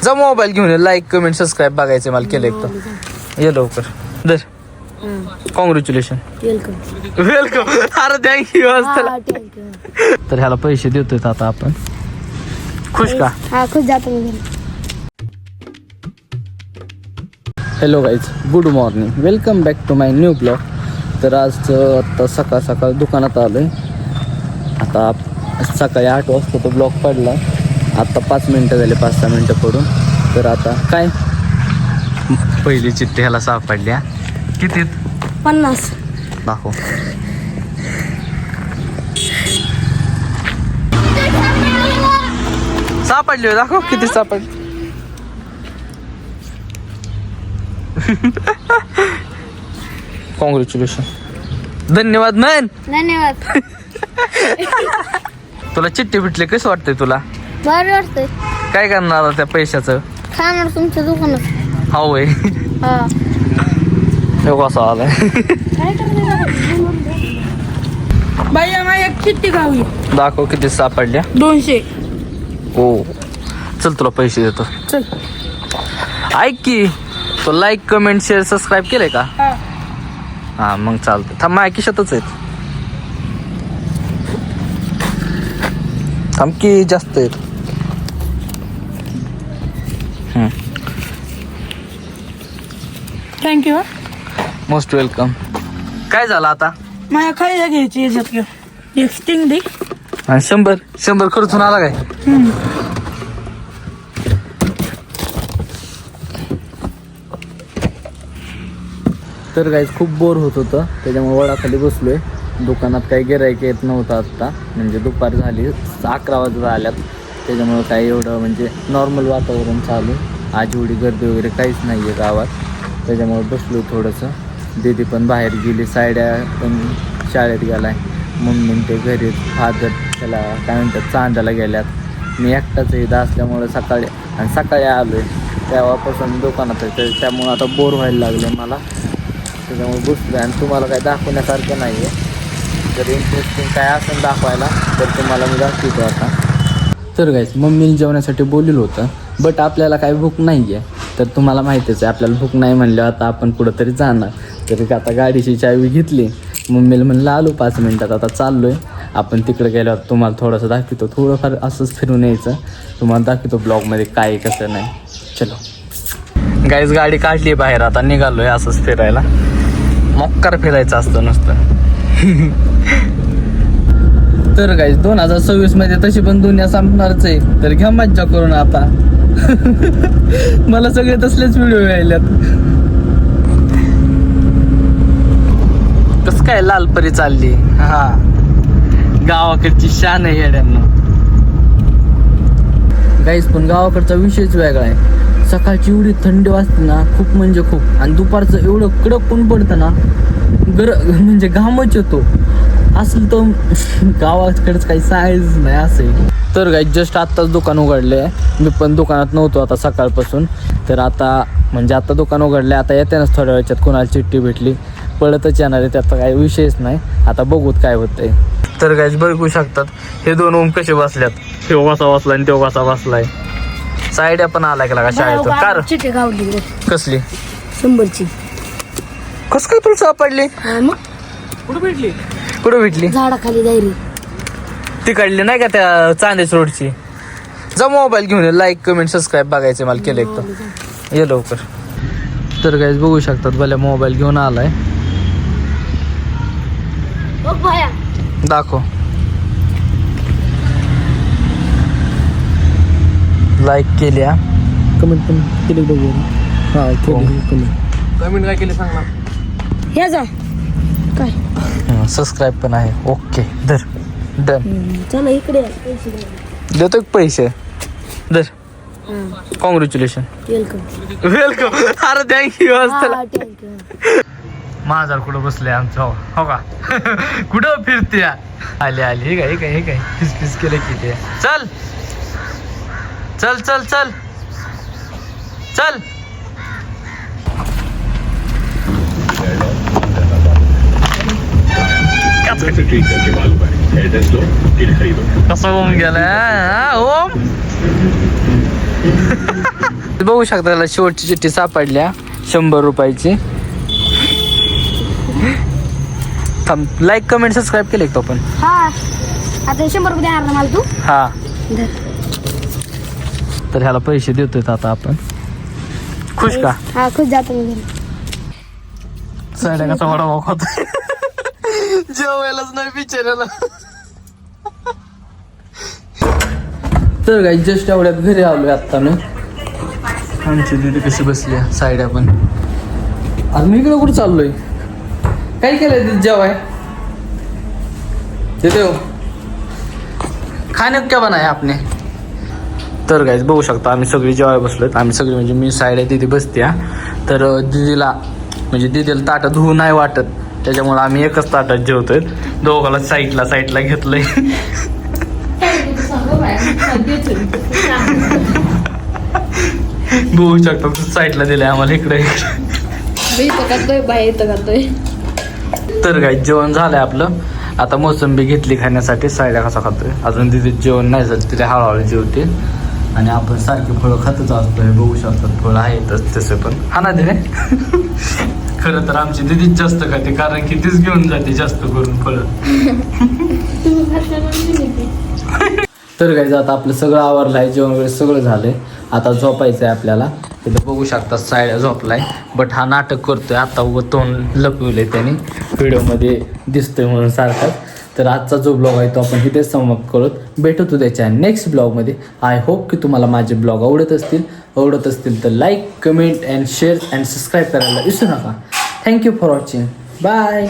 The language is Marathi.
जा मोबाईल घेऊन ये, लाईक कमेंट सबस्क्राईब बघायचं मला केलं एकदम. ये लवकर दर. कॉंग्रॅच्युलेशन. वेलकम. अरे थँक्यू. तर ह्याला पैसे देतोय आता आपण. खुश का? हा खुश जातो मी. Hello guys, good morning, welcome back to my new blog. तर आज आत्ता सकाळ सकाळ दुकानात आलो आहे. आता सकाळी 8 वाजता तो ब्लॉग पडला. आत्ता 5 मिनटं झाले, 5-6 मिनटं पडून. तर आता काय पहिली चिठ्ठी ह्याला सापडल्या. किती? 50. दाखव. सापडली, दाखव किती सापडली. कॉंग्रॅच्युलेशन. धन्यवाद मॅन. धन्यवाद. तुला चिठ्ठी भेटली, कसं वाटतंय तुला? बरं वाटतंय. काय करणार आता त्या पैशाचं? खाणार तुमच्या दुकानात. हा होय. हा. कसा आलाय. बाई मला एक चिठ्ठी गावी. दाखव किती सापडल्या. 200. हो चल, तुला पैसे देतो. चल. ऐक की, तो लाईक कमेंट शेअर सबस्क्राईब केलंय का? हा मग चालतं. थांब, माझ्या खिशातच आहेत. थांब की, जास्त आहेत. थँक्यू. Most welcome. काय झालं आता? माझ्या खायला घ्यायची याच्यात घ्या. एक स्टिंग दे. 100 खर्चून आला काय? तर गाईज खूप बोर होत होतं, त्याच्यामुळे वडाखाली बसलोय. दुकानात काही गिऱ्हाईक येत नव्हतं आत्ता, म्हणजे दुपार झाली, 11 वाजता आल्यात. त्याच्यामुळं काही एवढं म्हणजे नॉर्मल वातावरण चालू. आज एवढी गर्दी वगैरे काहीच नाही आहे गावात. त्याच्यामुळे बसलो थोडंसं. दीदी पण बाहेर गेली, सायड्या पण शाळेत गेलाय, मम्मी ते घरी, फादर त्याला काय म्हणतात चांदाला गेल्यात. मी एकटाच इथं असल्यामुळं सकाळी आलो आहे, तेव्हापासून दुकानात आहे. त्यामुळं आता बोर व्हायला लागलं मला, त्याच्यामुळे बसलो. आणि तुम्हाला काय दाखवण्यासारखं नाही आहे. जर इंटरेस्टिंग काय असेल दाखवायला तर तुम्हाला मी दाखवतो आता. तर गाईस, मम्मीने जेवण्यासाठी बोललेलं होतं, बट आपल्याला काही भूक नाही आहे. तर तुम्हाला माहितीच आहे, आपल्याला भूक नाही म्हणल्यावर आता आपण कुठंतरी जाणार. तर आता गाडीची चावी घेतली, मम्मीला म्हणलं आलो 5 मिनटात, आता चाललो आहे. आपण तिकडे गेल्यावर तुम्हाला थोडंसं दाखवतो, थोडंफार असंच फिरून यायचं, तुम्हाला दाखवतो ब्लॉगमध्ये काय कसं नाही. चलो गाईज, गाडी काढली बाहेर, आता निघालो आहे असंच फिरायला. मक्कार फिरायचं असतं नुसतं. तर गाईज 2026 मध्ये तशी पण दुनिया संपणारच आहे, तर घ्या मज्जा करून आता. मला सगळे तसलेच व्हिडिओ यायल्यात. कस काय लालपरी चालली. हा, गावाकडची शान आहे येड्यांना. गाईज पण गावाकडचा विषयच वेगळा आहे. सकाळची एवढी थंडी वाजते ना, खूप म्हणजे खूप. आणि दुपारचं एवढं कडक ऊन पडतं ना, म्हणजे घामच येतो. असलं तर गावाकडेच काही साईज नाही असं. तर गाईज जस्ट आत्ताच दुकान उघडले आहे. मी पण दुकानात नव्हतो आता सकाळपासून. तर आता म्हणजे आता दुकान उघडले, आता येतेनच थोड्या वेळात. कोणाला चिठ्ठी भेटली पळतच येणार आहे, त्याचा काही विषयच नाही. आता बघूत काय होतंय. तर गाईज बघू शकतात हे 2 ओम कसे बसल्यात. हे कसा बसलाय आणि तो कसा बसलाय. साईड्या पण आलाय का शाळेतून. कार चिठ्ठी गावली. कसली? 100ची. कस काय तुला सापडली? मग कुठं भेटली? झाडाखाली जाईल. ती काढली नाही का त्या चांदेच रोडची. जा मोबाईल घेऊन ये, लाईक कमेंट सबस्क्राईब बघायचं मला केलं एकदम. ये लवकर. तर गाईज बघू शकतात, भल्या मोबाईल घेऊन आलाय. दाखव. लाईक केल्या, कमेंट पण केली बघू. हा केली. कमेंट काय केली सांग ना. हे जा काय सबस्क्राईब पण आहे. ओके धर. डन. चला इकडे देतो पैसे. धर. कॉंग्रॅच्युलेशन. वेलकम. अरे थँक्यू. माझा कुठं बसले आमचं. हो का? कुठं फिरते आली हे काय फिस केलं की ते. चल चल चल चल चल. कसं होऊन गेलं ओम. बघू शकता त्याला शेवटची चिठ्ठी सापडल्या 100 रुपयाची. लाईक कमेंट सबस्क्राईब केले तो पण. हा आता 100 रुपये देणार ना मला तू. हा तर ह्याला पैसे देतोय आता आपण. खुश का? हा खुश जातो मी. साड्या कसा वडा भाव खातोय. जेवायलाच नाही बिचारायला. तर काही जस्ट एवढ्यात घरी आलोय आत्ता मी. आमची दीदी कशी बसली साईड पण. आज मी इकडे कुठे चाललोय? काय केलंय दीदी जेवाय? देते हो खाण्यात क्या बनाय आपने? तर गाईज बघू शकता आम्ही सगळी जेवाय बसलोय. आम्ही सगळी म्हणजे मी साईड आहे दीदी बसते. तर दीदीला म्हणजे दीदीला ताटं धुवू नाही वाटत, त्याच्यामुळे आम्ही एकच ताटात जेवतोय. दोघाला साईडला घेतलंय. बघू शकता साईडला दिलंय आम्हाला इकडे. तर काय जेवण झालंय आपलं. आता मोसंबी घेतली खाण्यासाठी. साईडा कसा खातोय अजून दीदी जेवण नाही झालं, तिथे हळूहळू जेवते. आणि आपण सारखी फळं खातच असतोय. बघू शकतात फळं आहेतच तसे पण. हा ना दिले. खरं तर आमची दीदीच जास्त खाते, कारण की तीच घेऊन जाते जास्त करून फळं. तर काय आता आपलं सगळं आवरलं आहे, जेवण वगैरे सगळं झालंय. आता झोपायचं आहे आपल्याला. तिथं बघू शकता सायडा झोपलाय, बट हा नाटक करतोय. आता उगं तोंड लपवलंय त्याने, व्हिडिओमध्ये दिसतोय म्हणून सारखाच. तर आजचा जो ब्लॉग आहे तो आपण इथेच समाप्त करत भेटू उद्याच्या नेक्स्ट ब्लॉगमध्ये. आय होप की तुम्हाला माझे ब्लॉग आवडत असतील तर like comment and share and subscribe करायला विसरू नका. Thank you for watching. बाय.